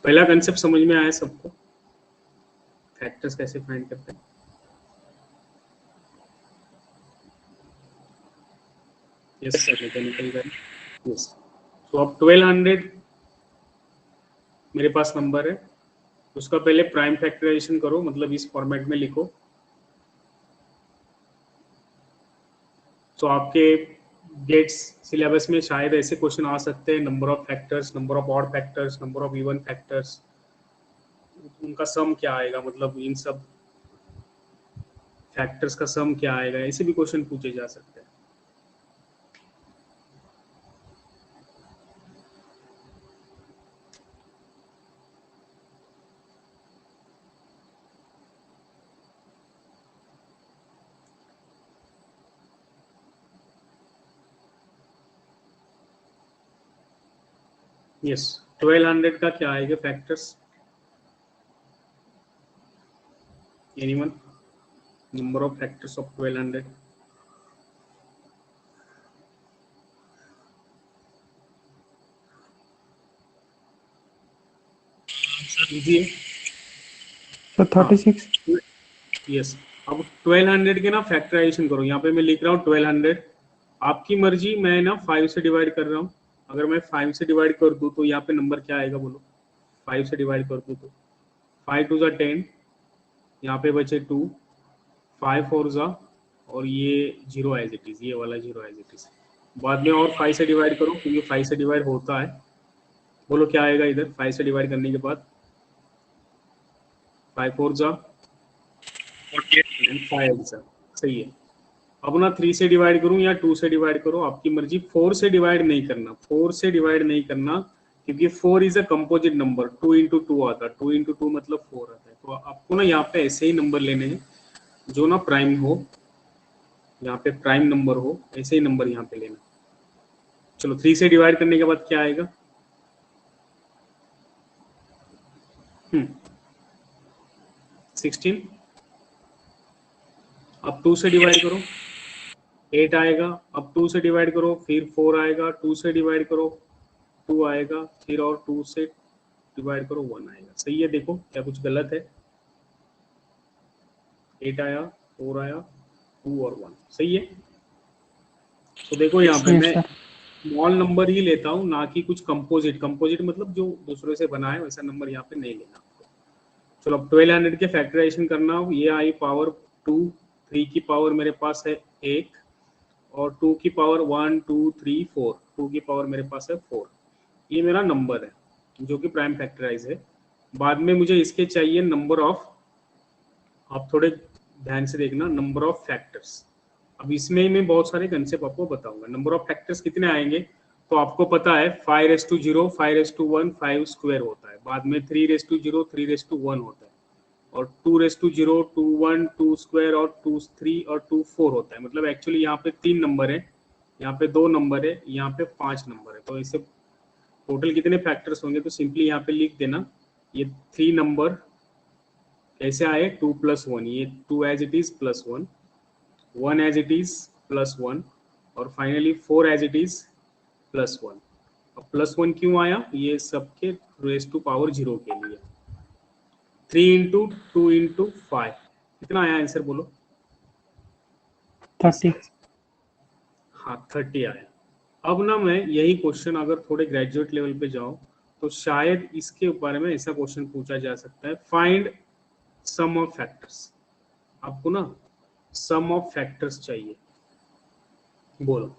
पहला कंसेप्ट समझ में आया सबको, फैक्टर्स कैसे फाइंड करते हैं? यस सर, मैकेनिकल का यस। तो अब 1200 मेरे पास नंबर है, उसका पहले प्राइम फैक्टराइजेशन करो, मतलब इस फॉर्मेट में लिखो। तो आपके गेट्स सिलेबस में शायद ऐसे क्वेश्चन आ सकते हैं, number of factors, number of odd factors, number of even factors, उनका सम क्या आएगा, मतलब इन सब फैक्टर्स का सम क्या आएगा, ऐसे भी क्वेश्चन पूछे जा सकते हैं। यस, 1200 का क्या आएगा factors? Anyone? Number of factors of 1200? Easy है सर 36। यस। अब 1200 के ना फैक्टराइजेशन करो, यहाँ पे मैं लिख रहा हूँ 1200, आपकी मर्जी, मैं ना 5 से डिवाइड कर रहा हूँ। अगर मैं 5 से डिवाइड कर दूँ तो यहाँ पे नंबर क्या आएगा बोलो? 5 से डिवाइड कर दूँ तो 5 2 ज़ा 10, यहाँ पे बचे 2, 5 4 ज़ा, और ये 0 एज इट इज़, ये वाला 0 एज इट इज़। बाद में और 5 से डिवाइड करो, क्योंकि 5 से डिवाइड होता है। बोलो क्या आएगा इधर 5 से डिवाइड करने के बाद? 5 4 ज़ा 48 5 ज़ा, सही है। अब ना 3 से डिवाइड करूं या 2 से डिवाइड करो, आपकी मर्जी। 4 से डिवाइड नहीं करना, 4 से डिवाइड नहीं करना, क्योंकि 4 is a composite number, 2 into 2 आता है, 2 इंटू 2 मतलब 4 आता है। तो आपको ना यहाँ पे ऐसे ही नंबर लेने हैं जो ना प्राइम हो, यहाँ पे प्राइम नंबर हो, ऐसे ही नंबर यहाँ पे लेना। चलो 3 से डिवाइड करने के बाद क्या आएगा? 16। अब 2 से डिवाइड करो, 8 आएगा। अब 2 से डिवाइड करो, फिर 4 आएगा, 2 से डिवाइड करो 2 आएगा, फिर और 2 से डिवाइड करो 1 आएगा। सही है? देखो क्या कुछ गलत है? 8 आया, 4 आया, 2 और 1, सही है? तो देखो यहाँ पे मैं स्मॉल नंबर ही लेता हूँ, ना कि कुछ कंपोजिट। कंपोजिट मतलब जो दूसरे से बना है, वैसा नंबर यहाँ पे नहीं लेना आपको। चलो अब 1200 के फैक्टराइजेशन करना हो, ये आई पावर 2, 3 की पावर मेरे पास है 1, और 2 की पावर 1 2 3 4, 2 की पावर मेरे पास है 4। ये मेरा नंबर है जो कि प्राइम फैक्टराइज है। बाद में मुझे इसके चाहिए नंबर ऑफ, आप थोड़े ध्यान से देखना, नंबर ऑफ फैक्टर्स। अब इसमें मैं बहुत सारे कंसेप्ट आपको बताऊंगा। नंबर ऑफ फैक्टर्स कितने आएंगे तो आपको पता है, 5:0, 5:1, 5 स्क्वायर होता है। बाद में 3:0, 3:1 होता है, और 2:0, 2 1, 2 स्क्वायर, और 2 3 और 2 4 होता है। मतलब एक्चुअली यहाँ पे 3 नंबर है, यहाँ पे 2 नंबर है, यहाँ पे 5 नंबर है। तो इसे टोटल कितने फैक्टर्स होंगे तो सिंपली यहाँ पे लिख देना, ये 3 नंबर कैसे आए, 2 + 1, ये 2 as it is plus 1, 1 as it is plus 1, और finally 4 as it is plus 1। अब प्लस 1 क्यों आया? ये सबके रेज टू पावर 0 के लिए। 3 इंटू 2 इंटू 5, कितना आया आंसर बोलो? 30। हाँ 30 आया। अब ना मैं यही क्वेश्चन अगर थोड़े ग्रेजुएट लेवल पे जाओ तो शायद इसके बारे में ऐसा क्वेश्चन पूछा जा सकता है, फाइंड सम ऑफ फैक्टर्स। आपको ना सम ऑफ फैक्टर्स चाहिए। बोलो,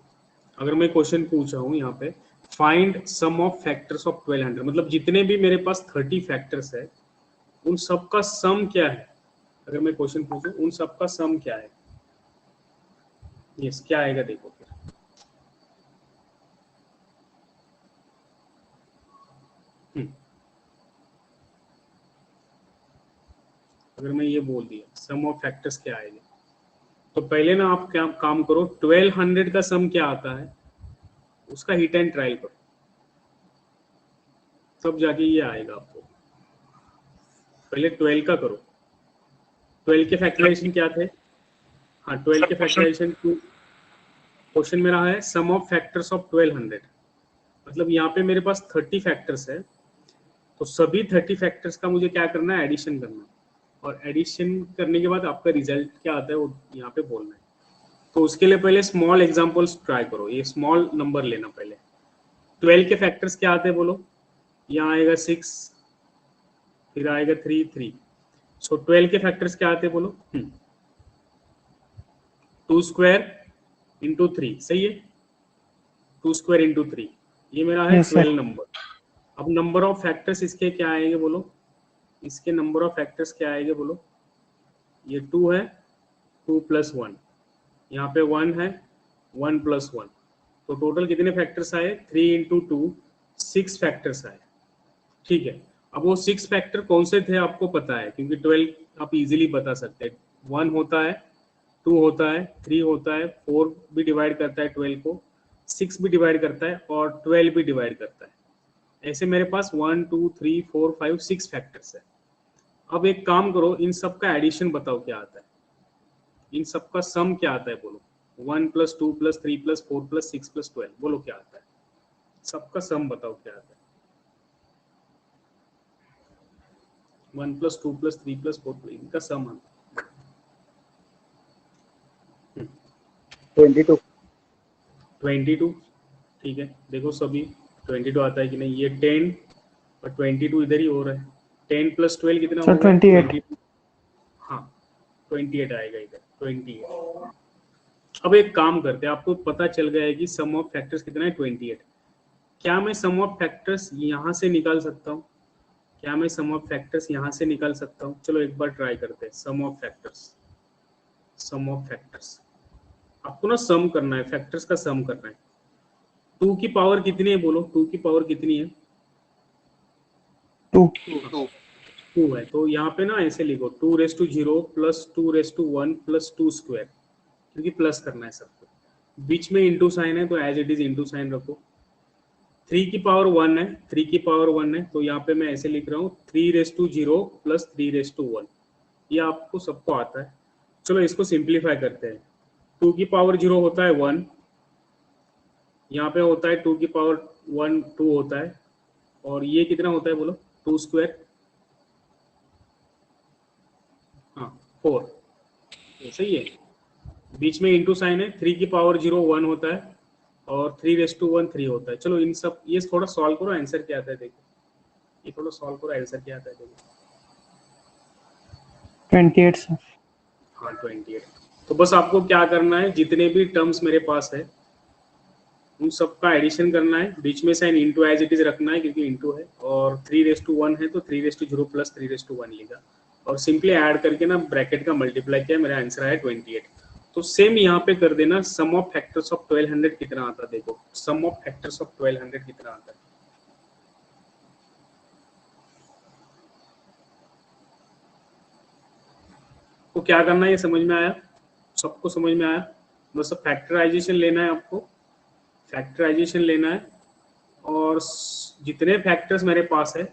अगर मैं क्वेश्चन पूछ रहा हूँ यहाँ पे, find sum of factors of 1200, मतलब जितने भी मेरे पास 30 फैक्टर्स है उन सब का सम क्या है। अगर मैं क्वेश्चन पूछूं उन सब का सम क्या है, यस क्या आएगा देखो फिर। अगर मैं ये बोल दिया सम ऑफ फैक्टर्स क्या आएगा, तो पहले ना आप क्या काम करो, 1200 का सम क्या आता है उसका हिट एंड ट्रायल करो, तब जाके ये आएगा आपको। पहले 12 का करो। 12 के फैक्टराइजेशन क्या थे? हाँ 12 के फैक्टराइजेशन क्वेश्चन में रहा है सम ऑफ फैक्टर्स ऑफ 1200, मतलब यहाँ पे मेरे पास 30 फैक्टर्स है, तो सभी 30 फैक्टर्स का मुझे क्या करना है, एडिशन करना है, और एडिशन करने के बाद आपका रिजल्ट क्या आता है वो यहाँ पे बोलना है। तो उसके लिए पहले स्मॉल एग्जांपल्स ट्राई करो, ये स्मॉल नंबर लेना पहले। 12 के फैक्टर्स क्या आते हैं बोलो, यहाँ आएगा 6, फिर आएगा 3 3। सो 12 के फैक्टर्स क्या आते हैं बोलो, 2 स्क्वायर इंटू 3, सही है, 2 स्क्वायर इंटू 3, ये मेरा है Yes, sir. 12 नंबर। अब नंबर ऑफ फैक्टर्स इसके क्या आएंगे बोलो, इसके नंबर ऑफ फैक्टर्स क्या आएंगे बोलो, ये 2 है, 2 प्लस 1, यहाँ पे 1 है, 1 प्लस 1, तो टोटल कितने फैक्टर्स आए, 3 इंटू 2, 6 फैक्टर्स आए। ठीक है, अब वो 6 फैक्टर कौन से थे आपको पता है, क्योंकि 12 आप इजीली बता सकते हैं। 1 होता है, 2 होता है, 3 होता है, 4 भी डिवाइड करता है 12 को, 6 भी डिवाइड करता है, और 12 भी डिवाइड करता है। ऐसे मेरे पास 1 2 3 4 5 6 फैक्टर्स है। अब एक काम करो, इन सब का एडिशन बताओ क्या आता है, इन सब का सम क्या आता है बोलो, 1 plus 2 plus 3 plus 4 plus 6 plus 12, बोलो क्या आता है, सबका सम बताओ क्या आता है। 1 प्लस 2 प्लस 3 प्लस 4, इनका सम आता है 22। 22। ठीक है, देखो सभी 22 आता है कि नहीं, ये 10 और 22 इधर ही हो रहा है। 10 प्लस 12 कितना Sir, होगा, 28. 22। हाँ, 28 आएगा इधर, 28। अब एक काम करते हैं, आपको पता चल गया है कि सम ऑफ फैक्टर्स कितना है, 28। क्या मैं सम ऑफ फैक्टर्स यहाँ से निकाल सकता हूँ, क्या मैं सम ऑफ फैक्टर्स यहाँ से निकाल सकता हूँ, चलो एक बार ट्राई करते हैं। Sum of factors, sum of factors, आपको ना सम करना है, फैक्टर्स का सम करना है। 2 की पावर कितनी है बोलो, 2 की पावर कितनी है, 2. 2 है, तो यहाँ पे ना ऐसे लिखो 2 raise to 0 plus 2 raise to 1 plus 2 square, क्योंकि प्लस करना है सबको, बीच में इंटू साइन है तो as it is into sign रखो। 3 की पावर 1 है, 3 की पावर 1 है, तो यहाँ पे मैं ऐसे लिख रहा हूँ 3 raise to 0 plus 3 raise to 1, ये आपको सबको आता है। चलो इसको सिंप्लीफाई करते हैं। 2 की पावर 0 होता है 1, यहाँ पे होता है 2 की पावर 1 2 होता है, और ये कितना होता है बोलो, 2 स्क्वायर, हाँ 4, सही है, बीच में इंटू साइन है। 3 की पावर 0 1 होता है, और 3 रेस टू 1 3 होता है। चलो इन सब, ये थोड़ा सॉल्व करो, आंसर क्या आता है देखो, ये थोड़ा सॉल्व करो, आंसर क्या आता है देखो। 28, sir. हाँ 28। तो बस आपको क्या करना है, जितने भी टर्म्स मेरे पास है उन सबका एडिशन करना है, बीच में sign into as it is रखना है क्योंकि इंटू है, और 3 रेस टू 1 है तो 3 raise to 0 plus 3 raise to 1 लिखा, और सिंपली ऐड करके ना ब्रैकेट का मल्टीप्लाई किया, मेरा आंसर आया 28। तो सेम यहाँ पे कर देना, सम ऑफ फैक्टर्स ऑफ 1200 कितना आता है देखो, सम ऑफ फैक्टर्स ऑफ 1200 कितना आता है। तो क्या करना है, ये समझ में आया, सबको समझ में आया, बस फैक्टराइजेशन लेना है आपको, फैक्टराइजेशन लेना है, और जितने फैक्टर्स मेरे पास है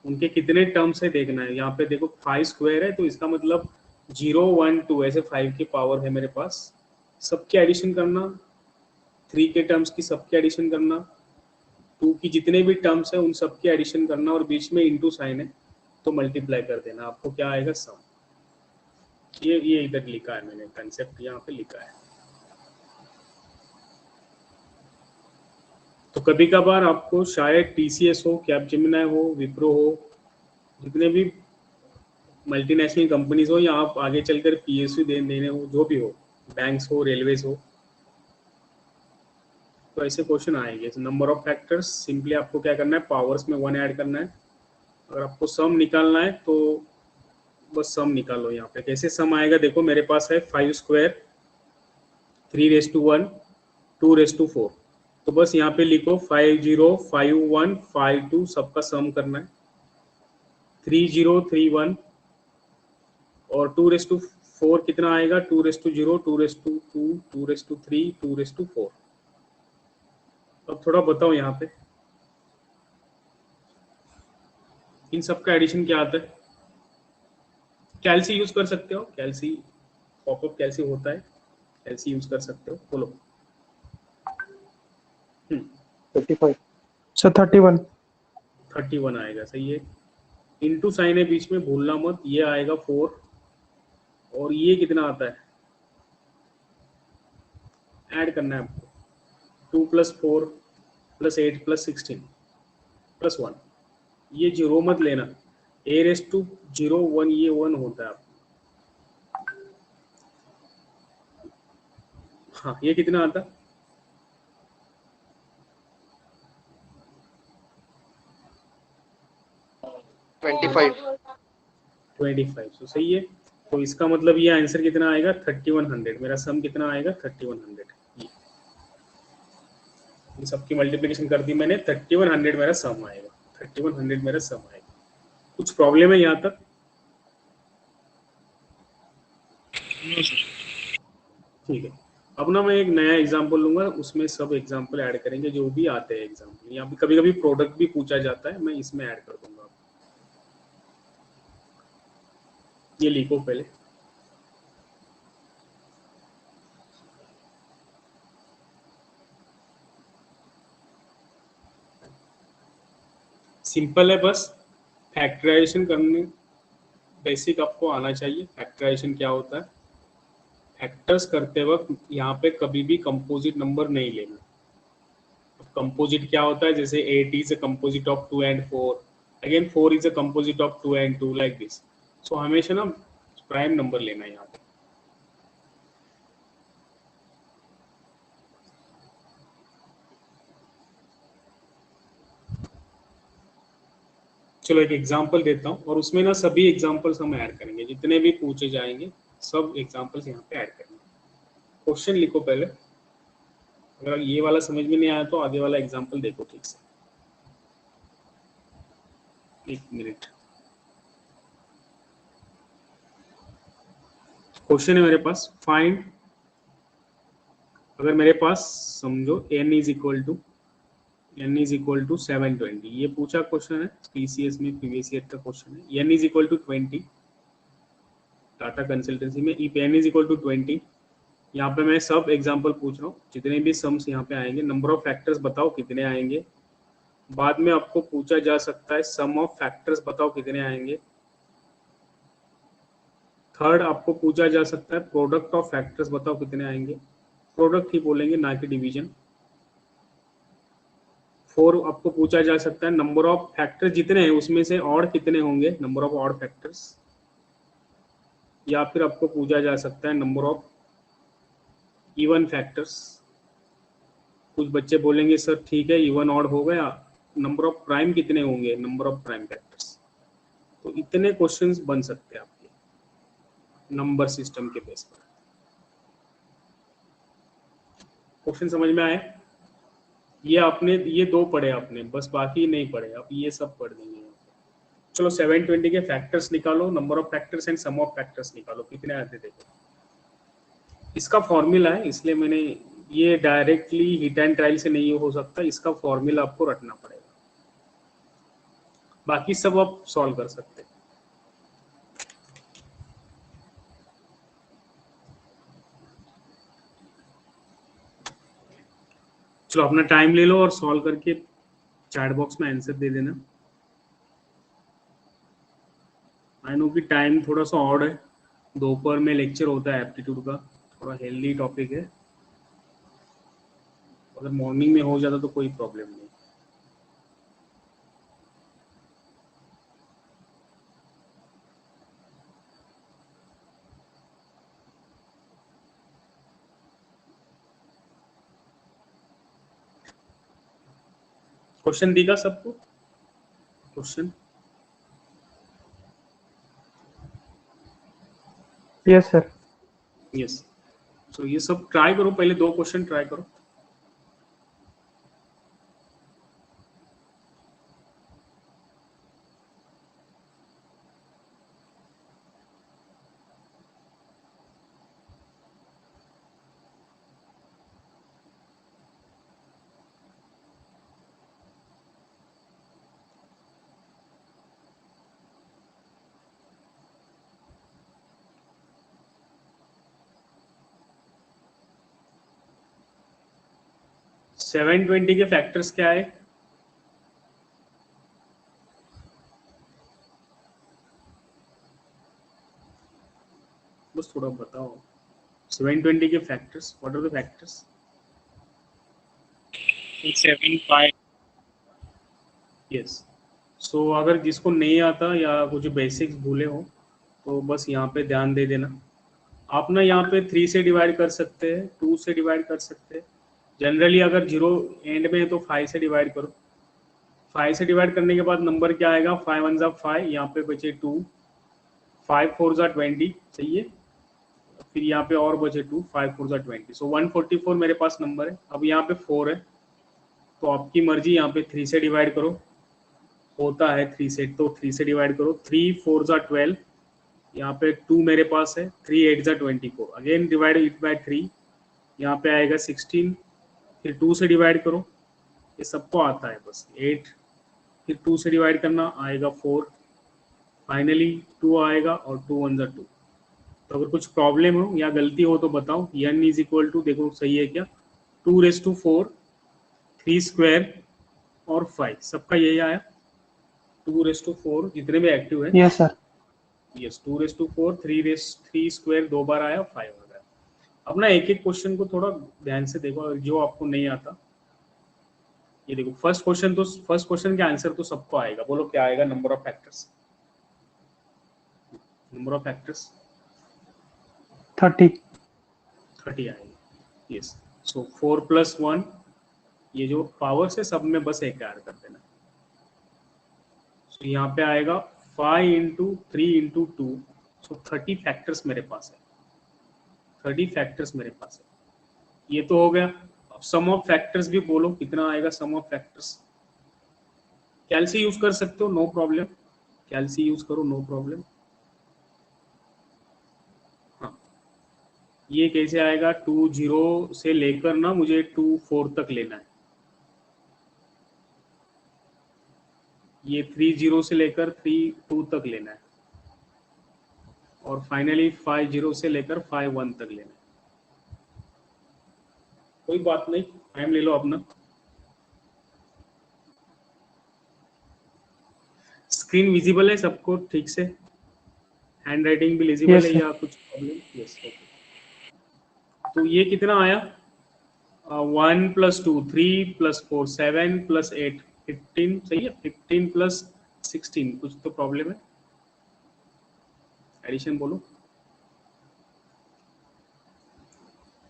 उनके कितने टर्म्स है देखना है। यहाँ पे देखो 5 स्क्वायर है, तो इसका मतलब 0 1 2 ऐसे 5 की पावर है मेरे पास, सबके एडिशन करना, 3 के टर्म्स की सबके एडिशन करना, 2 की जितने भी टर्म्स है उन सबके एडिशन करना, और बीच में इंटू साइन है तो मल्टीप्लाई कर देना, आपको क्या आएगा, सम। ये इधर लिखा है मैंने, कंसेप्ट यहाँ पे लिखा है। तो कभी कभार आपको शायद TCS हो, कैपजेमिनी हो, विप्रो हो, जितने भी मल्टीनेशनल कंपनीज हो, या आप आगे चलकर PSU देने हो, जो भी हो, बैंक्स हो, रेलवेज हो, तो ऐसे क्वेश्चन आएंगे। नंबर ऑफ फैक्टर्स, सिंपली आपको क्या करना है, पावर्स में 1 ऐड करना है। अगर आपको सम निकालना है तो बस सम निकालो। यहाँ पे कैसे सम आएगा देखो, मेरे पास है 5 square, 3 raise to 1, 2 raise to 4, तो बस यहाँ पे लिखो 5 0 5 1 5 2, सबका सम करना है। 3 0 3 1, और 2 रेस टू 4 कितना आएगा, 2 raise to 0 2 raise to 2 2 raise to 3 2 raise to 4। अब थोड़ा बताओ यहाँ पे इन सबका एडिशन क्या आता है। कैल्सी यूज कर सकते हो, कैल्सी, पॉपअप कैल्सी होता है, कैल्सी यूज कर सकते हो, बोलो। 35। Sir, 31. 31 आएगा, सही है। इनटू साइन है बीच में, भूलना मत, ये आएगा 4 और ये कितना आता है, ऐड करना है आपको, 2 + 4 + 8 + 16 + 1, ये जीरो मत लेना, a⁻0 1 ये 1 होता है आपका। हाँ, ये कितना आता, 25। 25, तो सही है। तो इसका मतलब ये आंसर कितना आएगा, 3100। मेरा सम कितना आएगा, 3100। ये सबकी मल्टीप्लिकेशन कर दी मैंने, 3100 मेरा सम आएगा, 3100 मेरा सम आएगा। कुछ प्रॉब्लम है यहाँ तक? ठीक है। अब ना मैं एक नया एग्जांपल लूंगा, उसमें सब एग्जांपल ऐड करेंगे जो भी आते हैं एग्जांपल। यहाँ पे कभी कभी प्रोडक्ट भी पूछा जाता है, मैं इसमें ऐड कर दूंगा। ये लिखो पहले, सिंपल है, बस फैक्टराइजेशन करने बेसिक आपको आना चाहिए। फैक्टराइजेशन क्या होता है, फैक्टर्स करते वक्त यहाँ पे कभी भी कंपोजिट नंबर नहीं लेना। कंपोजिट क्या होता है, जैसे 8 is a composite of 2 and 4, again 4 is a composite of 2 and 2, like this. So हमेशा ना प्राइम नंबर लेना है यहाँ पे। चलो एक एग्जांपल देता हूँ, और उसमें ना सभी एग्जांपल्स हम ऐड करेंगे, जितने भी पूछे जाएंगे सब एग्जांपल्स यहाँ पे ऐड करेंगे। क्वेश्चन लिखो पहले, अगर ये वाला समझ में नहीं आया तो आगे वाला एग्जांपल देखो ठीक से। एक मिनट, क्वेश्चन है मेरे पास, फाइंड, अगर मेरे पास समझो n इज इक्वल टू 720, ये पूछा क्वेश्चन है टीसीएस में, प्रीवियस ईयर का क्वेश्चन है। n is equal to 20, Tata consultancy में, if n is equal to 20, यहाँ पे मैं सब एग्जांपल पूछ रहा हूँ, जितने भी सम्स यहाँ पे आएंगे, नंबर ऑफ फैक्टर्स बताओ कितने आएंगे। बाद में आपको पूछा जा सकता है सम ऑफ फैक्टर्स बताओ कितने आएंगे। थर्ड आपको पूछा जा सकता है प्रोडक्ट ऑफ फैक्टर्स बताओ कितने आएंगे, प्रोडक्ट ही बोलेंगे ना कि डिवीजन। 4 आपको पूछा जा सकता है नंबर ऑफ फैक्टर्स जितने हैं उसमें से ऑड कितने होंगे, नंबर ऑफ ऑड फैक्टर्स। या फिर आपको पूछा जा सकता है नंबर ऑफ इवन फैक्टर्स। कुछ बच्चे बोलेंगे सर ठीक है इवन ऑड हो गया, नंबर ऑफ प्राइम कितने होंगे, नंबर ऑफ प्राइम फैक्टर्स। तो इतने क्वेश्चंस बन सकते हैं आपके नंबर सिस्टम के बेस पर। क्वेश्चन समझ में आए? ये आपने ये 2 पढ़े आपने, बस बाकी नहीं पढ़े, आप ये सब पढ़ देंगे। चलो 720 के फैक्टर्स निकालो, number of factors and sum of factors निकालो, कितने आते देखो। इसका फॉर्मूला है, इसलिए मैंने ये डायरेक्टली हिट एंड ट्रायल से नहीं हो सकता, इसका फॉर्मूला आपको रटना पड़ेगा, बाकी सब आप सॉल्व कर सकते हैं। चलो अपना टाइम ले लो और सॉल्व करके चैट बॉक्स में आंसर दे देना। आई नो कि टाइम थोड़ा सा ऑड है, दोपहर में लेक्चर होता है एप्टीट्यूड का, थोड़ा हेल्दी टॉपिक है, अगर मॉर्निंग में हो जाता तो कोई प्रॉब्लम नहीं। क्वेश्चन दिखा सबको? Question yes sir. यस। सो ये सब ट्राई करो, पहले 2 क्वेश्चन ट्राई करो। सेवन 20 के फैक्टर्स क्या है? बस थोड़ा बताओ 720 के factors, what are the factors? 7 5 yes. So अगर जिसको नहीं आता या कुछ बेसिक्स भूले हो तो बस यहाँ पे ध्यान दे देना। आप ना यहाँ पे 3 से डिवाइड कर सकते हैं, 2 से डिवाइड कर सकते हैं। जनरली अगर 0 एंड में है तो 5 से डिवाइड करो। 5 से डिवाइड करने के बाद नंबर क्या आएगा? 5 1 5, यहाँ पे बचे 2, 5 4 20, सही है। फिर यहाँ पे और बचे 2, 5 4 20, सो 144 मेरे पास नंबर है। अब यहाँ पे 4 है तो आपकी मर्जी, यहाँ पे 3 से डिवाइड करो, होता है 3 से, तो 3 से डिवाइड करो। 3 4 12, यहाँ पे 2 मेरे पास है, 3 8 24, अगेन डिवाइड इट बाय 3, यहाँ पे आएगा 16, फिर 2 से डिवाइड करो, ये सबको आता है बस 8, फिर 2 से डिवाइड करना आएगा 4, फाइनली 2 आएगा और 2 1 2। तो अगर कुछ प्रॉब्लम हो या गलती हो तो बताओ। n इज इक्वल टू, देखो सही है क्या, 2⁴, 3 स्क्वायर और 5, सबका यही आया 2⁴, जितने भी एक्टिव है। Yes sir. यस, 2⁴, 3 स्क्वायर 2 बार आया, 5 आ गया। अब ना एक एक क्वेश्चन को थोड़ा ध्यान से देखो, जो आपको नहीं आता। ये देखो फर्स्ट क्वेश्चन के आंसर तो सबको आएगा, बोलो क्या आएगा? Number of factors, number of factors 30 आएगा। यस, सो 4 + 1, ये जो पावर्स है सब में बस एक ऐड कर देना। सो यहाँ पे आएगा 5 × 3 × 2, सो 30 फैक्टर्स मेरे पास है, 30 फैक्टर्स मेरे पास है। ये तो हो गया। अब सम ऑफ फैक्टर्स भी बोलो, कितना आएगा सम ऑफ फैक्टर्स? कैलसी यूज कर सकते हो, नो प्रॉब्लम, कैलसी यूज करो, नो प्रॉब्लम। हाँ, ये कैसे आएगा? 2 0 से लेकर ना मुझे 2 4 तक लेना है। ये 3 0 से लेकर 3 2 तक लेना है, और फाइनली 5 0 से लेकर 5 1 तक लेना है। कोई बात नहीं, टाइम ले लो अपना। स्क्रीन विजिबल है सबको ठीक से? हैंड राइटिंग भी विजिबल Yes, है sir. या कुछ प्रॉब्लम? Yes, okay. तो ये कितना आया? 1 + 2 3 + 4 7 + 8 15, सही है। 15 + 16, कुछ तो प्रॉब्लम है? एडिशन बोलो।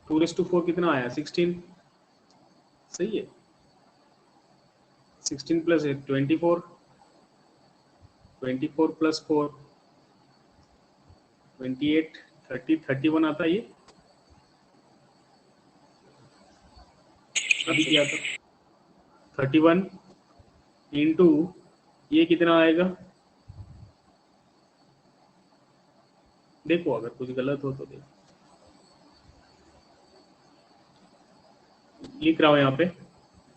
2⁴ कितना आया? 16, सही है। 16 + 8 24, 24 + 4 28, 30 31 आता है। ये अभी किया था 31 इंटू, ये कितना आएगा? देखो अगर कुछ गलत हो तो देखो, लिख रहा हूं यहाँ पे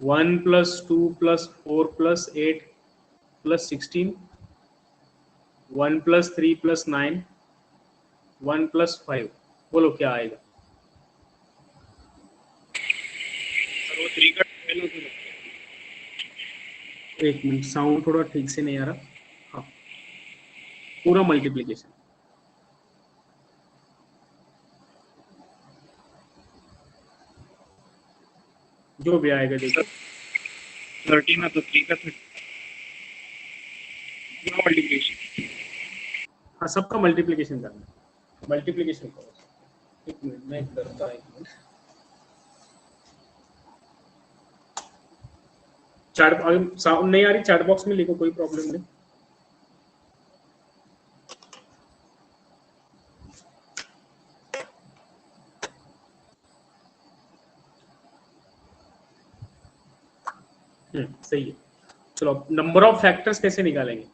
1 + 2 + 4 + 8 + 16, 1 + 3 + 9, 1 + 5, बोलो क्या आएगा? सर वो 3 का 12 होता है। एक मिनट, साउंड थोड़ा ठीक से नहीं आ रहा। हाँ, पूरा मल्टीप्लीकेशन, जो भी आएगा देखो। 13 ना, तो 3 का 30 पूरा मल्टीप्लिकेशन। हाँ, सबका मल्टीप्लीकेशन करना, मल्टीप्लीकेशन करो। एक मिनट मैं करता, एक मिनट। चैट, अगर साउंड नहीं आ रही चैट बॉक्स में लिखो, कोई प्रॉब्लम नहीं। सही है। चलो, नंबर ऑफ फैक्टर्स कैसे निकालेंगे?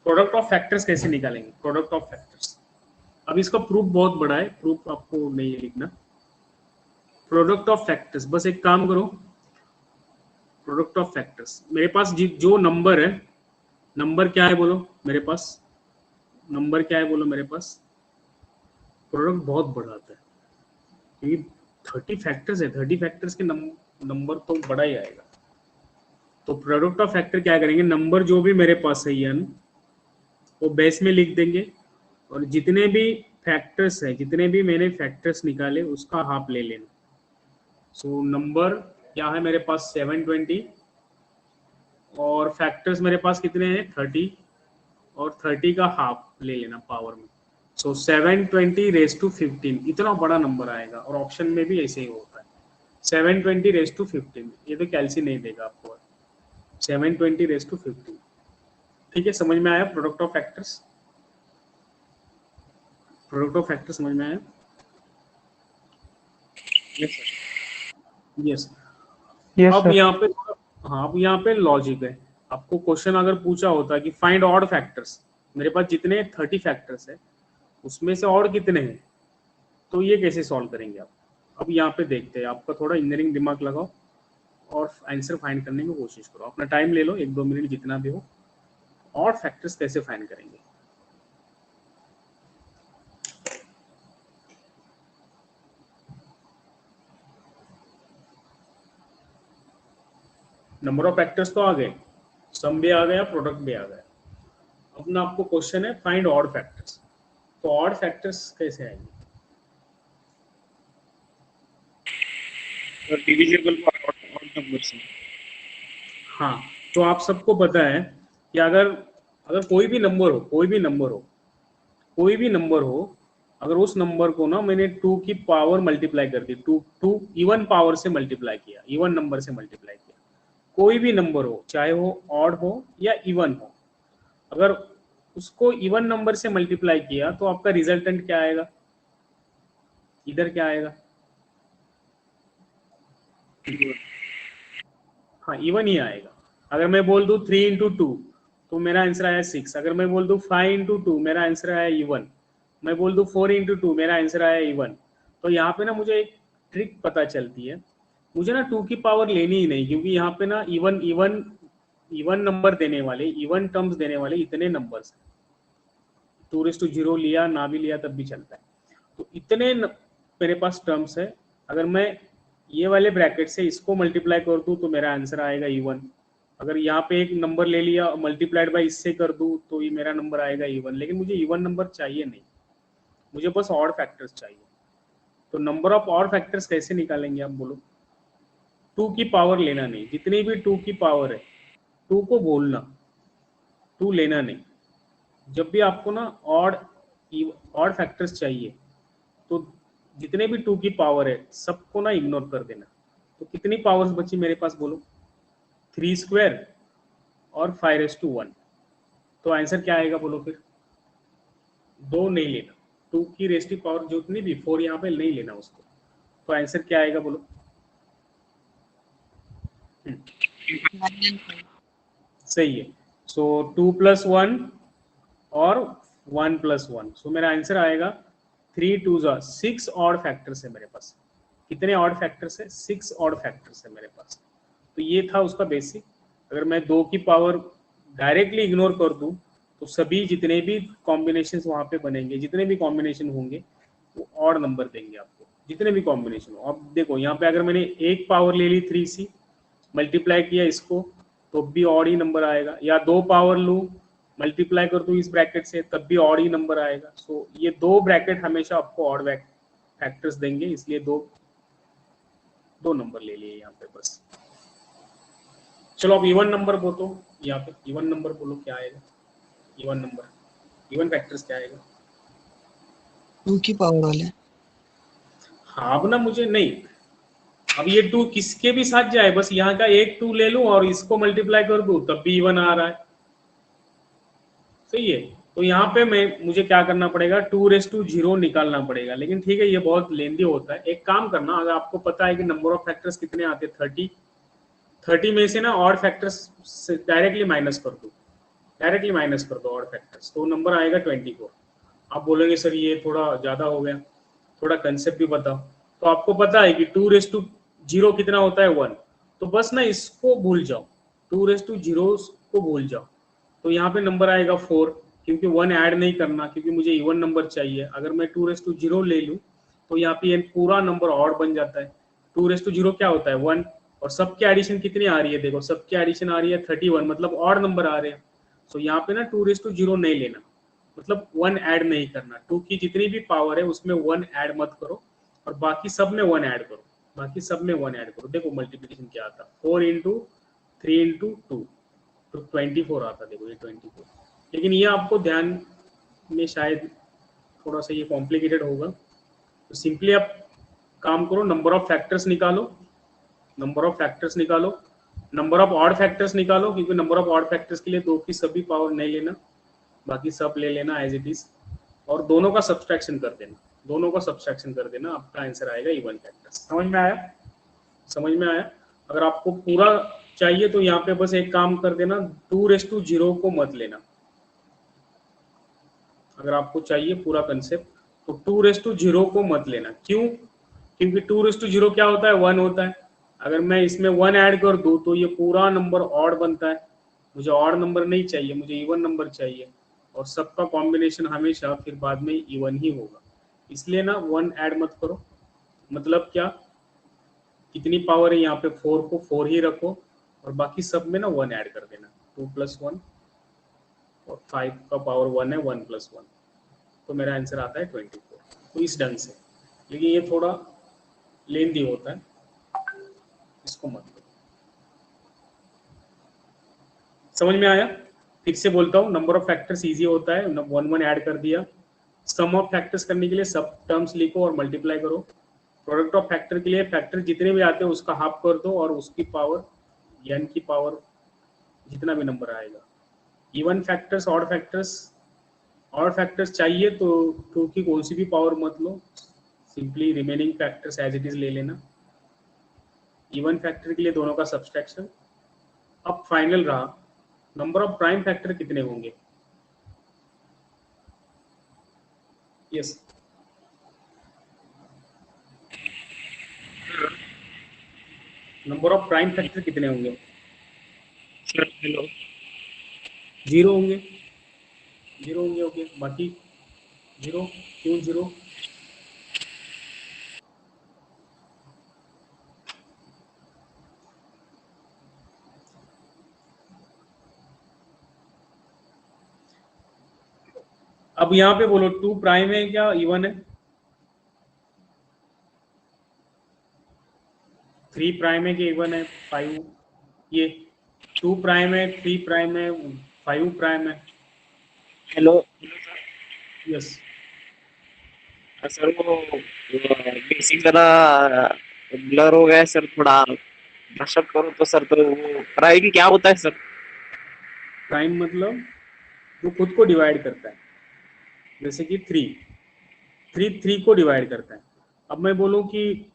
प्रोडक्ट ऑफ फैक्टर्स कैसे निकालेंगे? प्रोडक्ट ऑफ फैक्टर्स, अब इसका प्रूफ बहुत बड़ा है, प्रूफ आपको नहीं लिखना। प्रोडक्ट ऑफ फैक्टर्स, बस एक काम करो, प्रोडक्ट ऑफ फैक्टर्स, मेरे पास जो नंबर है, नंबर क्या है बोलो मेरे पास? नंबर क्या है बोलो मेरे पास? प्रोडक्ट बहुत बड़ा आता है, क्योंकि 30 फैक्टर्स है, 30 फैक्टर्स के नंबर तो बड़ा ही आएगा। तो प्रोडक्ट ऑफ फैक्टर क्या करेंगे? नंबर जो भी मेरे पास है n, वो बेस में लिख देंगे, और जितने भी फैक्टर्स है, जितने भी मैंने फैक्टर्स निकाले उसका हाफ ले लेना। सो नंबर क्या है मेरे पास 720 और फैक्टर्स मेरे पास कितने हैं 30 और 30 का हाफ ले लेना पावर में। सो 720 रेज टू 15 इतना बड़ा नंबर आएगा और ऑप्शन में भी ऐसे ही होता है 720 रेज टू 15। ये तो कैलसी नहीं देगा आपको 720 रेज टू 15। ठीक है, समझ में आया product of factors? Product of factor समझ में आया? Yes sir. यस। यस अब सर। यहाँ पे हाँ, अब यहाँ पे लॉजिक है। आपको क्वेश्चन अगर पूछा होता कि फाइंड ऑड फैक्टर्स, मेरे पास जितने 30 फैक्टर्स है उसमें से और कितने हैं, तो ये कैसे सॉल्व करेंगे आप? अब यहाँ पे देखते हैं, आपका थोड़ा इंजीनियरिंग दिमाग लगाओ और आंसर फाइंड करने की कोशिश करो। अपना टाइम ले लो 1-2 मिनट जितना भी हो। ऑड फैक्टर्स कैसे फाइंड करेंगे? नंबर ऑफ फैक्टर्स तो आ गए, सम भी आ गया, प्रोडक्ट भी आ गया। अपना आपको क्वेश्चन है फाइंड ऑड फैक्टर्स। तो ऑड फैक्टर्स कैसे आएंगे? और डिविजिबल बाय ऑड नंबर से। हाँ, तो आप सबको पता है कि अगर अगर कोई भी नंबर हो, कोई भी नंबर हो, कोई भी नंबर हो, अगर उस नंबर को ना मैंने 2 की पावर मल्टीप्लाई कर दी, 2 इवन पावर से मल्टीप्लाई किया, इवन नंबर से मल्टीप्लाई किया, कोई भी नंबर हो, चाहे वो ऑड हो या इवन हो, अगर उसको इवन नंबर से मल्टीप्लाई किया तो आपका रिजल्टेंट क्या आएगा? इधर क्या आएगा? हाँ, इवन ही आएगा। अगर मैं बोल दूं 3 इंटू 2 तो मेरा आंसर आया 6। अगर मैं बोल दूं 5 इंटू 2 मेरा आंसर आया इवन। मैं बोल दूं 4 इंटू 2 मेरा आंसर आया इवन। तो यहाँ पे ना मुझे एक ट्रिक पता चलती है, मुझे ना 2 की पावर लेनी ही नहीं, क्योंकि यहाँ पे ना इवन इवन इवन नंबर देने वाले, इवन टर्म्स देने वाले इतने नंबर्स हैं। 2⁻0 लिया ना भी लिया तब भी चलता है। तो इतने मेरे पास टर्म्स है, अगर मैं ये वाले ब्रैकेट से इसको मल्टीप्लाई कर दूं तो मेरा आंसर आएगा इवन। अगर यहाँ पे एक नंबर ले लिया मल्टीप्लाइड बाय इससे कर दूं तो ये मेरा नंबर आएगा इवन। लेकिन मुझे इवन नंबर चाहिए नहीं, मुझे बस ऑड फैक्टर्स चाहिए। तो नंबर ऑफ ऑड फैक्टर्स कैसे निकालेंगे आप बोलो? 2 की पावर लेना नहीं, जितनी भी 2 की पावर है 2 को बोलना, 2 लेना नहीं। जब भी आपको ना ऑड फैक्टर्स चाहिए तो जितने भी 2 की पावर है सबको ना इग्नोर कर देना। तो कितनी पावर्स बची मेरे पास बोलो? 3 स्क्वायर और 5⁻1। तो आंसर क्या आएगा बोलो फिर? 2 नहीं लेना, 2 की रेस्टिव पावर जितनी भी 4 यहाँ पे नहीं लेना उसको। तो आंसर क्या आएगा बोलो? सही है। सो 2 + 1 और 1 + 1, सो मेरा आंसर आएगा 3 2 6 ऑड फैक्टर्स है मेरे पास। कितने ऑड फैक्टर्स है? 6 ऑड फैक्टर्स है मेरे पास। तो ये था उसका बेसिक। अगर मैं 2 की पावर डायरेक्टली इग्नोर कर दूं तो सभी जितने भी कॉम्बिनेशन वहां पे बनेंगे, जितने भी कॉम्बिनेशन होंगे वो ऑड नंबर देंगे आपको, जितने भी कॉम्बिनेशन हो। अब देखो यहाँ पे अगर मैंने एक पावर ले ली 3c, मल्टीप्लाई किया इसको तो भी ऑड ही नंबर आएगा, या 2 पावर लूँ मल्टीप्लाई कर दूं इस ब्रैकेट से तब भी ऑड ही नंबर आएगा। सो ये 2 ब्रैकेट हमेशा आपको ऑड फैक्टर्स देंगे, इसलिए दो नंबर ले लिए यहाँ पे बस। चलो अब इवन नंबर बोलो, यहाँ पे इवन नंबर बोलो क्या आएगा? इवन नंबर, इवन फैक्टर्स क्या आएगा? 2 की पावर वाले। हाँ, अब ना मुझे नहीं, अब ये 2 किसके भी साथ जाए, बस यहाँ का एक 2 ले लूं और इसको मल्टीप्लाई कर दूं तब भी इवन आ रहा है। सही है। तो यहाँ पे मुझे क्या करना पड़ेगा? 2⁻0 निकालना पड़ेगा। लेकिन ठीक है, ये बहुत लेंदी होता है। एक काम करना, अगर आपको पता है कि नंबर ऑफ फैक्टर्स कितने आते हैं 30 में से ना ऑड फैक्टर्स से डायरेक्टली माइनस कर दो, डायरेक्टली माइनस कर दो ऑड फैक्टर्स, तो नंबर आएगा 24। आप बोलेंगे सर ये थोड़ा ज्यादा हो गया, थोड़ा कंसेप्ट भी बताओ। तो आपको पता है कि 2⁻0 कितना होता है 1, तो बस ना इसको भूल जाओ, 2⁻0 को भूल जाओ। तो यहाँ पे नंबर आएगा 4, क्योंकि 1 ऐड नहीं करना, क्योंकि मुझे इवन नंबर चाहिए। अगर मैं 2⁻0 ले लूँ तो यहाँ पे पूरा नंबर ऑड बन जाता है। 2⁻0 क्या होता है 1, और सबकी एडिशन कितनी आ रही है? देखो सबकी एडिशन आ रही है 31, मतलब ऑड नंबर आ रहे हैं। सो यहाँ पे ना 2⁻0 नहीं लेना, मतलब 1 ऐड नहीं करना। 2 की जितनी भी पावर है उसमें 1 ऐड मत करो और बाकी सब में 1 ऐड करो, बाकी सब में 1 ऐड करो। देखो मल्टीप्लिकेशन क्या आता, 4 इंटू 3 इंटू 2 तो 24 आता। देखो ये 24, लेकिन ये आपको ध्यान में शायद थोड़ा सा ये कॉम्प्लिकेटेड होगा, तो सिंपली आप काम करो, नंबर ऑफ फैक्टर्स निकालो, नंबर ऑफ फैक्टर्स निकालो, नंबर ऑफ ऑड फैक्टर्स निकालो, क्योंकि नंबर ऑफ ऑड फैक्टर्स के लिए 2 की सभी पावर नहीं लेना, बाकी सब ले लेना एज इट इज, और दोनों का सब्सट्रैक्शन कर देना, दोनों का सब्सट्रैक्शन कर देना, आपका आंसर आएगा इवन फैक्टर्स। समझ में आया? समझ में आया? अगर आपको पूरा चाहिए तो यहाँ पे बस एक काम कर देना, 2:0 को मत लेना। अगर आपको चाहिए पूरा कंसेप्ट तो 2:0 को मत लेना। क्यों? क्योंकि 2:0 क्या होता है, 1 होता है। अगर मैं इसमें 1 ऐड कर दूं तो ये पूरा नंबर ऑड बनता है, मुझे ऑड नंबर नहीं चाहिए, मुझे इवन नंबर चाहिए, और सबका कॉम्बिनेशन हमेशा फिर बाद में इवन ही होगा। इसलिए ना 1 ऐड मत करो। मतलब क्या, कितनी पावर है यहाँ पे 4 को 4 ही रखो और बाकी सब में ना 1 ऐड कर देना, 2 + 1 और 5 का पावर 1 है, 1 + 1, तो मेरा आंसर आता है 24। तो इस ढंग से, लेकिन ये थोड़ा लेंदी होता है, इसको मत करो। समझ में आया? फिर से बोलता हूँ, नंबर ऑफ फैक्टर्स इजी होता है, 1 ऐड कर दिया। सम ऑफ फैक्टर्स करने के लिए सब टर्म्स लिखो और मल्टीप्लाई करो। प्रोडक्ट ऑफ फैक्टर के लिए फैक्टर जितने भी आते हैं उसका हाफ कर दो और उसकी पावर n की पावर जितना भी नंबर आएगा। Even factors, odd factors, odd factors चाहिए तो 2 की कौन सी भी पावर मत लो, simply remaining factors as it is ले लेना। इवन फैक्टर के लिए दोनों का सब्सट्रैक्शन। अब फाइनल रहा, नंबर ऑफ प्राइम फैक्टर कितने होंगे? Yes, number of prime factor कितने होंगे? सर हेलो, 0 होंगे, 0 होंगे। ओके, बाकी 0, क्यों 0? अब यहाँ पे बोलो 2 प्राइम है क्या इवन है? 3 प्राइम है कि इवन है? 5, ये 2 प्राइम है, 3 प्राइम है, 5 प्राइम है। Hello hello sir. Yes, sir वो बेसिक जरा ब्लर हो गया है सर, थोड़ा ब्रशअप करो तो सर। तो वो प्राइम क्या होता है सर? प्राइम मतलब जो खुद को डिवाइड करता है, जैसे कि 3 को डिवाइड करता है। अब मैं बोलूँ कि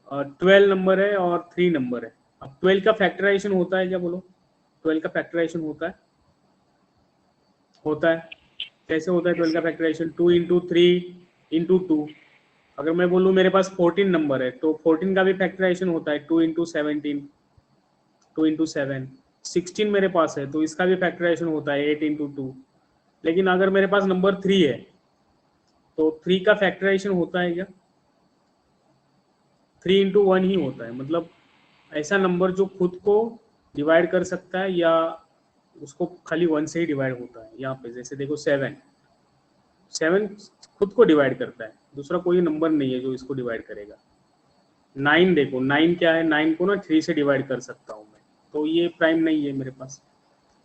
12 नंबर है और 3 नंबर है, अब 12 का फैक्टराइजेशन होता है क्या? बोलो, 12 का फैक्टराइजेशन होता है? होता है। कैसे होता है 12 का फैक्टराइजेशन? 2 into 3 into 2। अगर मैं बोलूँ मेरे पास 14 नंबर है तो 14 का भी फैक्टराइजेशन होता है, 2 इंटू 17, 2 इंटू 7। 16 मेरे पास है तो इसका भी फैक्टराइजेशन होता है, 8 इंटू 2। लेकिन अगर मेरे पास नंबर 3 है तो 3 का फैक्टराइजेशन होता है क्या? 3 इंटू 1 ही होता है। मतलब ऐसा नंबर जो खुद को डिवाइड कर सकता है या उसको खाली 1 से ही डिवाइड होता है। यहाँ पे जैसे देखो 7 खुद को डिवाइड करता है, दूसरा कोई नंबर नहीं है जो इसको डिवाइड करेगा। 9 देखो, 9 क्या है, 9 को ना 3 से डिवाइड कर सकता हूँ मैं, तो ये प्राइम नहीं है मेरे पास।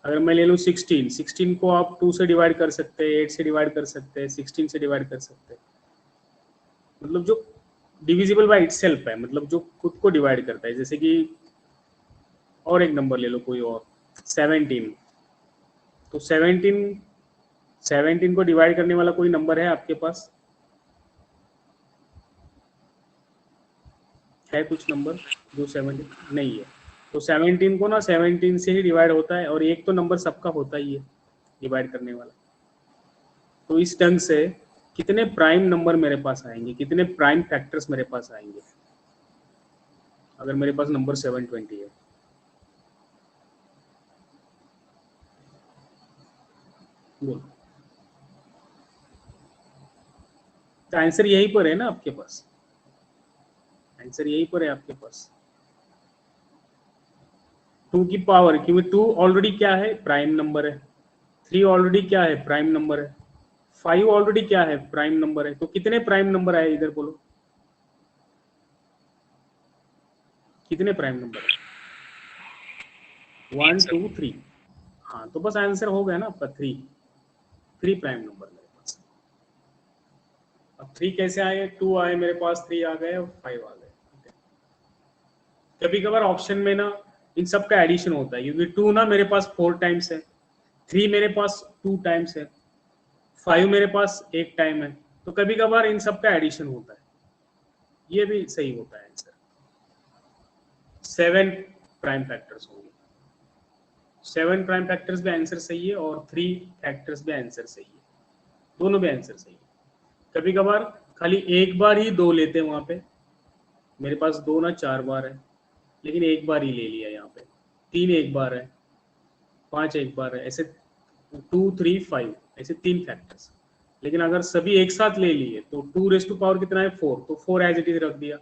अगर मैं ले लूँ 16 को आप 2 से डिवाइड कर सकते हैं, 8 से डिवाइड कर सकते हैं, 16 से डिवाइड कर सकते हैं। मतलब जो डिविजिबल बाय इटसेल्फ है, मतलब जो खुद को डिवाइड करता है। जैसे कि और एक नंबर ले लो कोई और, 17, तो 17 को डिवाइड करने वाला कोई नंबर है आपके पास? है कुछ नंबर जो 17 नहीं है? तो 17 को ना 17 से ही डिवाइड होता है, और एक तो नंबर सबका होता ही है डिवाइड करने वाला। तो इस ढंग से कितने प्राइम नंबर मेरे पास आएंगे, कितने प्राइम फैक्टर्स मेरे पास आएंगे अगर मेरे पास नंबर 720 है? बोलो, तो आंसर यहीं पर है ना आपके पास, आंसर यहीं पर है आपके पास। 2 की पावर, क्योंकि 2 ऑलरेडी क्या है, प्राइम नंबर है। 3 ऑलरेडी क्या है, प्राइम नंबर है। 5 ऑलरेडी क्या है, प्राइम नंबर है, तो कितने प्राइम नंबर आए इधर बोलो, कितने प्राइम नंबर है? 1 2 3। हाँ तो बस आंसर हो गया ना आपका, 3 प्राइम नंबर मेरे पास। अब 3 कैसे आए, 2 आए मेरे पास, 3 आ गए और 5 आ गए। कभी कभार ऑप्शन में ना इन सब का एडिशन होता है, क्योंकि 2 ना मेरे पास 4 टाइम्स है, 3 मेरे पास 2 टाइम्स है, 5 मेरे पास 1 टाइम है, तो कभी कभार इन सब का एडिशन होता है, ये भी सही होता है आंसर। 7 प्राइम फैक्टर्स होंगे, 7 प्राइम फैक्टर्स भी आंसर सही है और 3 फैक्टर्स भी आंसर सही है, दोनों भी आंसर सही है। कभी कभार खाली एक बार ही 2 लेते हैं वहां पे, मेरे पास 2 ना 4 बार है, लेकिन एक बार ही ले लिया यहाँ पे, 3 एक बार है, 5 एक बार है, ऐसे 2 3 5 ऐसे 3 फैक्टर्स। लेकिन अगर सभी एक साथ ले लिए तो 2 रेज टू पावर कितना है 4, तो 4 एज इट इज रख दिया,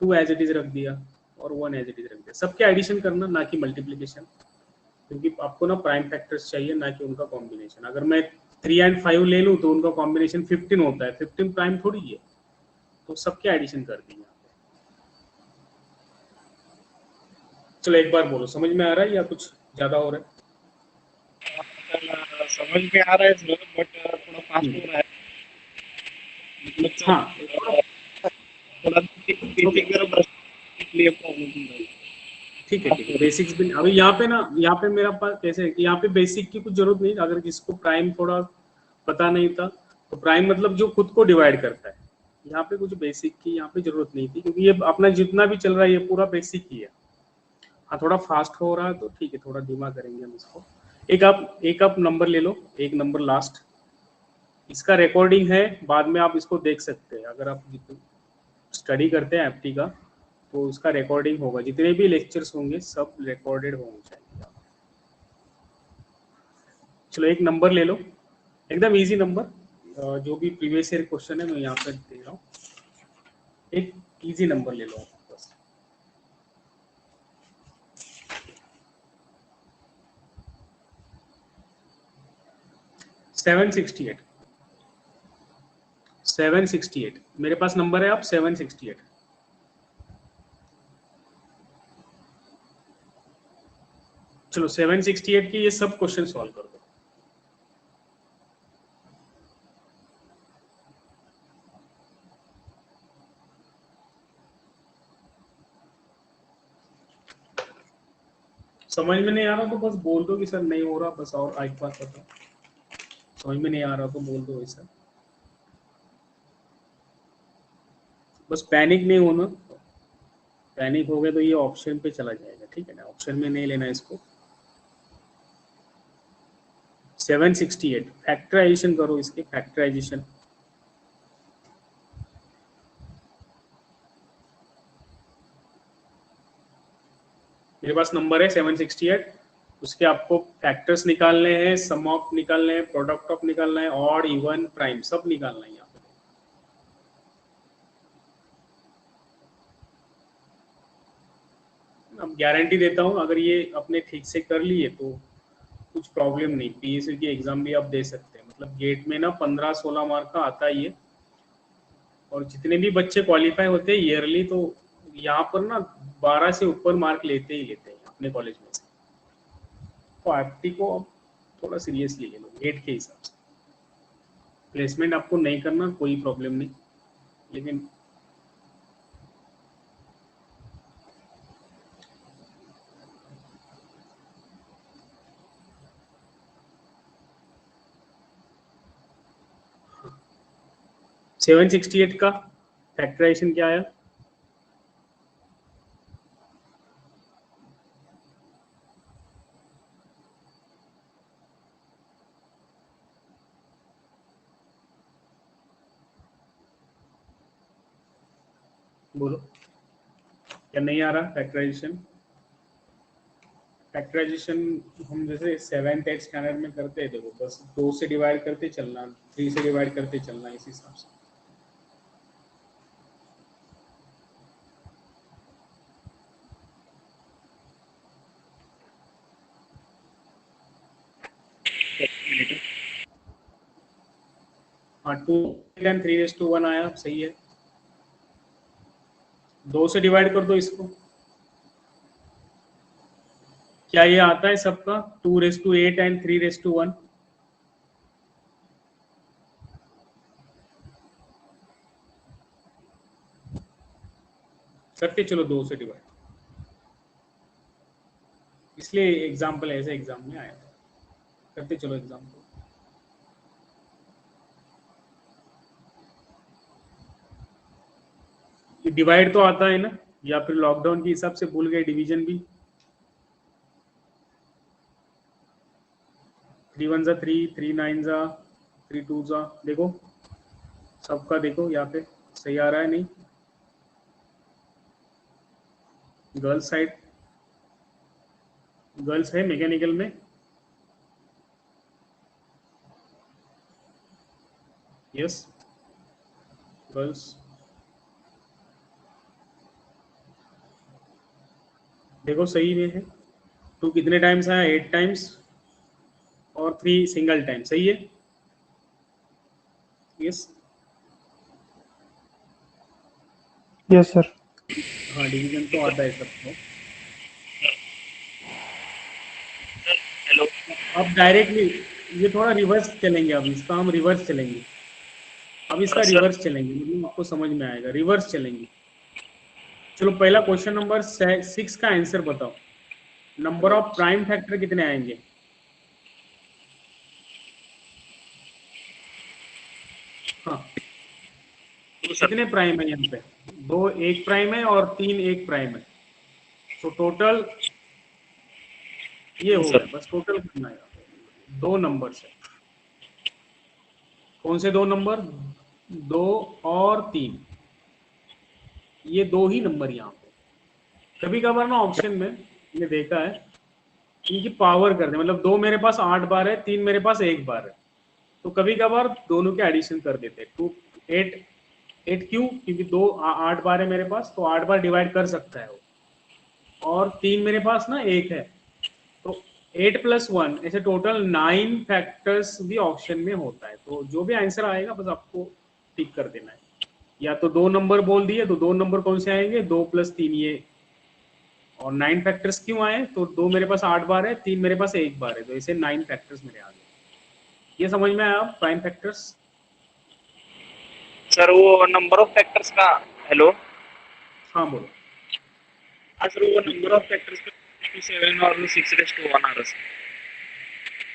2 एज इट इज रख दिया और 1 एज इट इज रख दिया। सबके एडिशन करना, ना कि मल्टीप्लीकेशन, क्योंकि आपको ना प्राइम फैक्टर्स चाहिए, ना कि उनका कॉम्बिनेशन। अगर मैं 3 एंड 5 ले लूँ तो उनका कॉम्बिनेशन 15 होता है, 15 प्राइम थोड़ी है, तो सबके एडिशन कर दिए। चलो एक बार बोलो, समझ में आ रहा है या कुछ ज्यादा हो रहा समझ में आ रहा है सर, बट थोड़ा फास्ट हो रहा है, मतलब है? हाँ थोड़ा, थोड़ा बेसिक जरा ब्रश इसलिए प्रॉब्लम हो रही है। ठीक है ठीक है, बेसिक्स भी अभी यहाँ पे ना, यहाँ पे मेरा पास कैसे है कि यहाँ पे बेसिक की कुछ जरूरत नहीं, अगर जिसको प्राइम थोड़ा पता नहीं था, तो प्राइम मतलब जो खुद को डिवाइड करता है, यहाँ पे कुछ बेसिक की यहाँ पे जरूरत नहीं थी, क्योंकि ये अपना जितना भी चल रहा है ये पूरा बेसिक ही है। हाँ थोड़ा फास्ट हो रहा है तो ठीक है, थोड़ा धीमा करेंगे हम इसको। एक आप नंबर ले लो, एक नंबर लास्ट, इसका रिकॉर्डिंग है, बाद में आप इसको देख सकते हैं। अगर आप स्टडी करते हैं एप्टी का तो उसका रिकॉर्डिंग होगा, जितने भी लेक्चर्स होंगे सब रिकॉर्डेड होने चाहिए। चलो एक नंबर ले लो, एकदम इजी नंबर, जो भी प्रीवियस ईयर क्वेश्चन है मैं यहाँ पे दे रहा हूँ, एक इजी नंबर ले लो आप बस। सेवन सिक्सटी एट मेरे पास नंबर है, आप 768। चलो 768 की ये सब क्वेश्चन सॉल्व कर दो। समझ में नहीं आ रहा तो बस बोल दो कि सर नहीं हो रहा, बस, और एक बात बताओ, समझ में नहीं आ रहा तो बोल दो ऐसा, बस पैनिक नहीं होना। पैनिक हो गए तो ये ऑप्शन पे चला जाएगा, ठीक है ना, ऑप्शन में नहीं लेना इसको। 768 फैक्टराइजेशन करो, इसके फैक्टराइजेशन। मेरे पास नंबर है 768, उसके आपको फैक्टर्स निकालने हैं, सम ऑफ निकालने हैं, प्रोडक्ट ऑफ निकालना है, ऑड इवन प्राइम सब निकालना है यहाँ पे। अब गारंटी देता हूँ, अगर ये अपने ठीक से कर लिए तो कुछ प्रॉब्लम नहीं, पीएसयू की एग्जाम भी आप दे सकते हैं। मतलब गेट में ना 15-16 मार्क का आता ही है, और जितने भी बच्चे क्वालिफाई होते हैं ईयरली, तो यहाँ पर ना 12 से ऊपर मार्क लेते ही लेते हैं अपने कॉलेज में से। तो आरटी को अब थोड़ा सीरियसली ले लो गेट के हिसाब से। प्लेसमेंट आपको नहीं करना कोई प्रॉब्लम नहीं, लेकिन 768 का फैक्टराइजेशन क्या आया? बोलो, क्या नहीं आ रहा फैक्टराइजेशन? फैक्टराइजेशन हम जैसे 7th 8th स्टैंडर्ड में करते हैं, देखो बस 2 से डिवाइड करते चलना, 3 से डिवाइड करते चलना, इस हिसाब से। हाँ 2 एंड 3:1 आया, सही है। 2 से डिवाइड कर दो इसको। क्या ये आता है सबका? 2:8 एंड 3:1। करते चलो 2 से डिवाइड, इसलिए एग्जाम्पल ऐसे एग्जाम में आया था। करते चलो एग्जाम्पल। डिवाइड तो आता है ना, या फिर लॉकडाउन के हिसाब से भूल गए डिवीजन भी। 3 1 जा 3, 3 9 जा 3 2 जा, देखो सबका देखो यहाँ पे सही आ रहा है नहीं? गर्ल्स साइड, गर्ल्स है मैकेनिकल में? Yes girls. देखो सही में है। 2 कितने टाइम्स आया? 8 टाइम्स, और 3 सिंगल टाइम, सही है। Yes yes sir. हाँ, डिवीजन तो आता है सबको। हेलो। अब डायरेक्टली ये थोड़ा रिवर्स चलेंगे, अब इसका हम रिवर्स चलेंगे। अब इसका सर रिवर्स चलेंगे, मतलब आपको समझ में आएगा, रिवर्स चलेंगे। चलो पहला क्वेश्चन नंबर 6 का आंसर बताओ। नंबर ऑफ प्राइम फैक्टर कितने आएंगे? हाँ, कितने प्राइम है यहाँ पे? 2 एक प्राइम है और 3 एक प्राइम है, तो टोटल ये हो गया। बस टोटल करना है, 2 नंबर से। कौन से 2 नंबर? 2 और 3, ये 2 ही नंबर यहाँ पे। कभी कभार ना ऑप्शन में ये देखा है, इनकी पावर कर दे, मतलब 2 मेरे पास 8 बार है, 3 मेरे पास 1 बार है, तो कभी कभार दोनों के एडिशन कर देते हैं। 2 8 8 क्यों? क्योंकि 2 8 बार है मेरे पास, तो 8 बार डिवाइड कर सकता है वो, और 3 मेरे पास ना 1 है, तो 8 + 1 ऐसे टोटल 9 फैक्टर्स भी ऑप्शन में होता है। तो जो भी आंसर आएगा बस आपको टिक कर देना है। या तो 2 नंबर बोल दिए, तो 2 नंबर कौन से आएंगे? 2 + 3 ये। और 9 फैक्टर्स क्यों आए? तो 2 मेरे पास 8 बार है, 3 मेरे पास 1 बार है, तो ऐसे 9 फैक्टर्स मेरे आ गए। ये समझ में आया प्राइम फैक्टर्स? सर वो नंबर ऑफ फैक्टर्स का। हेलो। हाँ बोलो। सर वो नंबर ऑफ फैक्टर्स का 7 और 6:1 आ रहा है।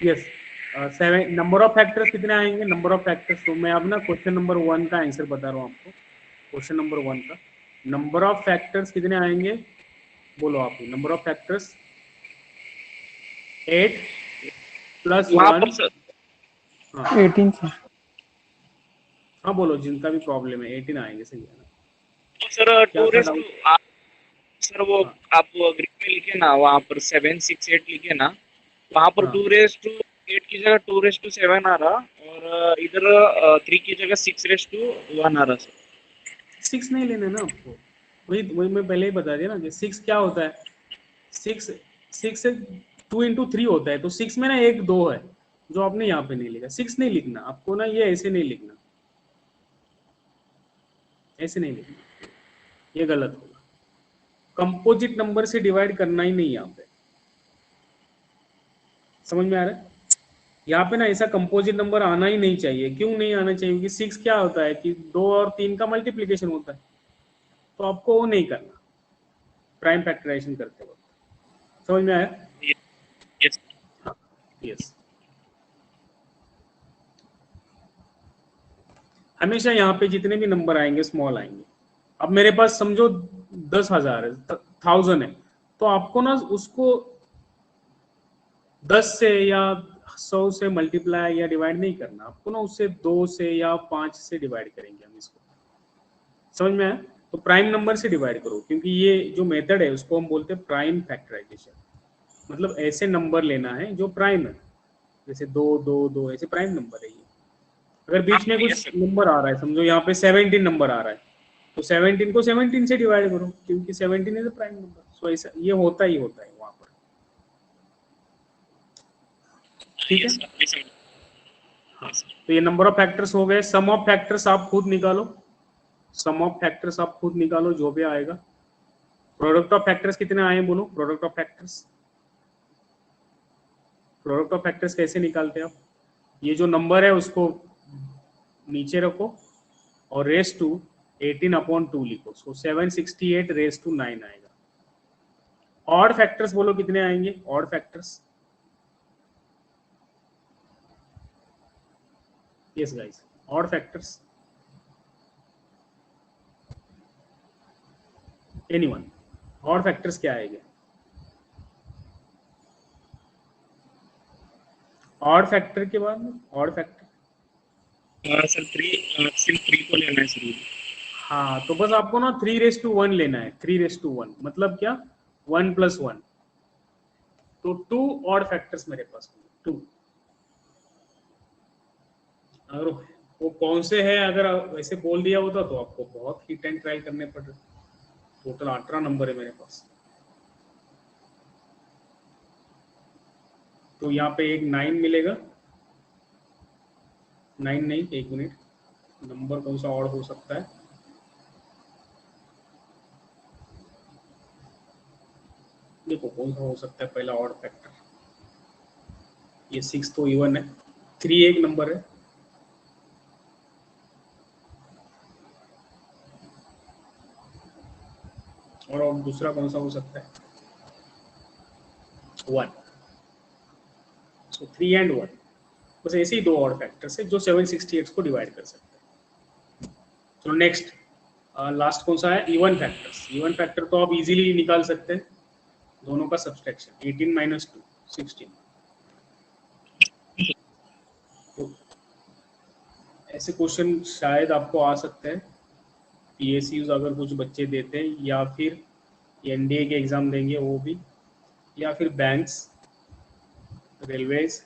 यस 7 नंबर ऑफ फैक्टर्स कितने आएंगे? नंबर ऑफ फैक्टर्स, तो मैं अब ना क्वेश्चन नंबर 1 का आंसर बता रहा हूँ आपको। क्वेश्चन नंबर 1 का नंबर ऑफ फैक्टर्स कितने आएंगे? बोलो आप ही। नंबर ऑफ फैक्टर्स 8 + वहां 1। पर सर। हाँ 18 सर। हाँ बोलो, जिनका भी प्रॉब्लम है 18 आएंगे, सही है ना? तो सर क्या 2 था रेस टू डाउट? आप। सर वो हाँ आप ग्रीक में लिखे ना, वहां पर 7 6 8 लिखे ना, वहां पर हाँ 2:8 की जगह 2:7 आ रहा, और इधर 3 की जगह 6:1 आ रहा सर। 6 नहीं लेना ना आपको, वही वही मैं पहले ही बता दिया ना कि 6 क्या होता है। 6 6 से 2 × 3 होता है, तो 6 में ना 1 2 है, जो आपने यहाँ पे नहीं लिखा। 6 नहीं लिखना आपको ना, ये ऐसे नहीं लिखना, ऐसे नहीं लिखना, ये गलत होगा। कंपोजिट नंबर से डिवाइड करना ही नहीं यहाँ पे। समझ में आ रहा है? यहाँ पे ना ऐसा कंपोजिट नंबर आना ही नहीं चाहिए। क्यों नहीं आना चाहिए? क्योंकि 6 क्या होता है कि 2 और 3 का मल्टीप्लीकेशन होता है, तो आपको वो नहीं करना प्राइम फैक्टराइजेशन करते वक्त। समझ में आया? यस। हाँ यस। हमेशा यहाँ पे जितने भी नंबर आएंगे स्मॉल आएंगे। अब मेरे पास समझो 10,000 है, 1000 है, तो आपको ना उसको 10 से या 100 से मल्टीप्लाई या डिवाइड नहीं करना, आपको ना उससे 2 से या 5 से डिवाइड करेंगे हम इसको। समझ में आया? तो प्राइम नंबर से डिवाइड करो, क्योंकि ये जो मेथड है उसको हम बोलते हैं प्राइम फैक्टराइजेशन। मतलब ऐसे नंबर लेना है जो प्राइम है, जैसे 2 2 2 ऐसे प्राइम नंबर है ये। अगर बीच में यस कुछ सर। नंबर आ रहा है, समझो यहाँ पे 17 नंबर आ रहा है, तो 17 को 17 से डिवाइड करो, क्योंकि 17 इज अ प्राइम नंबर। सो ऐसा ये होता ही होता है वहां पर। ठीक है? Yes sir. हाँ। तो ये नंबर ऑफ फैक्टर्स हो गए। सम ऑफ फैक्टर्स आप खुद निकालो, सम ऑफ फैक्टर्स आप खुद निकालो, जो भी आएगा। प्रोडक्ट ऑफ फैक्टर्स कितने आए हैं बोलो, product of factors. Product of factors कैसे निकालते हैं आप? ये जो नंबर है उसको नीचे रखो और रेस टू 18/2 लिखो, सो 768 रेस टू 9 आएगा। ऑड फैक्टर्स बोलो कितने आएंगे, odd factors. Yes guys, odd factors, anyone, odd factors क्या आएगा? ऑड फैक्टर के बाद में ऑड फैक्टर, सर 3 सिर्फ 3 को लेना है सर। हाँ तो बस आपको ना 3:1 लेना है। 3:1 मतलब क्या, 1 + 1, तो 2 ऑड फैक्टर्स मेरे पास, 2। अगर वो कौन से है, अगर वैसे बोल दिया होता तो आपको बहुत हिट एंड ट्रायल करने पड़ रहे। टोटल 18 नंबर है मेरे पास। तो यहाँ पे एक 9 मिलेगा, 9 नहीं, एक मिनट, नंबर कौन सा ऑड हो सकता है? देखो कौन सा हो सकता है पहला ऑड फैक्टर। ये 6 तो इवन है, 3 एक नंबर है, और दूसरा कौन सा हो सकता है? 1। सो 3 एंड 1, बस ऐसे ही 2 ऑड फैक्टर्स है जो 768 को डिवाइड कर सकते हैं। तो नेक्स्ट लास्ट कौन सा है? Even factors. इवन फैक्टर तो आप इजीली निकाल सकते हैं, दोनों का सब्सट्रैक्शन, 18 - 2 16। तो ऐसे क्वेश्चन शायद आपको आ सकते हैं, पीएसयूज अगर कुछ बच्चे देते हैं, या फिर एनडीए के एग्जाम देंगे वो भी, या फिर बैंक्स, रेलवेज,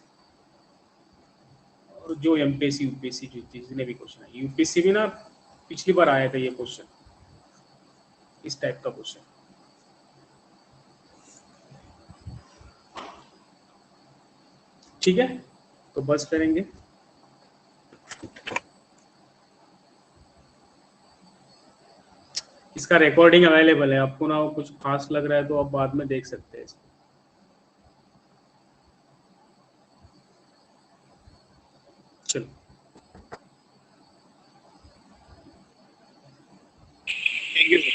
और जो एमपीएससी यूपीएससी जितने भी क्वेश्चन है। यूपीएससी भी ना पिछली बार आया था ये क्वेश्चन, इस टाइप का क्वेश्चन। ठीक है, तो बस करेंगे। इसका रिकॉर्डिंग अवेलेबल है, आपको ना कुछ खास लग रहा है तो आप बाद में देख सकते हैं इसको। चलो, थैंक यू सर।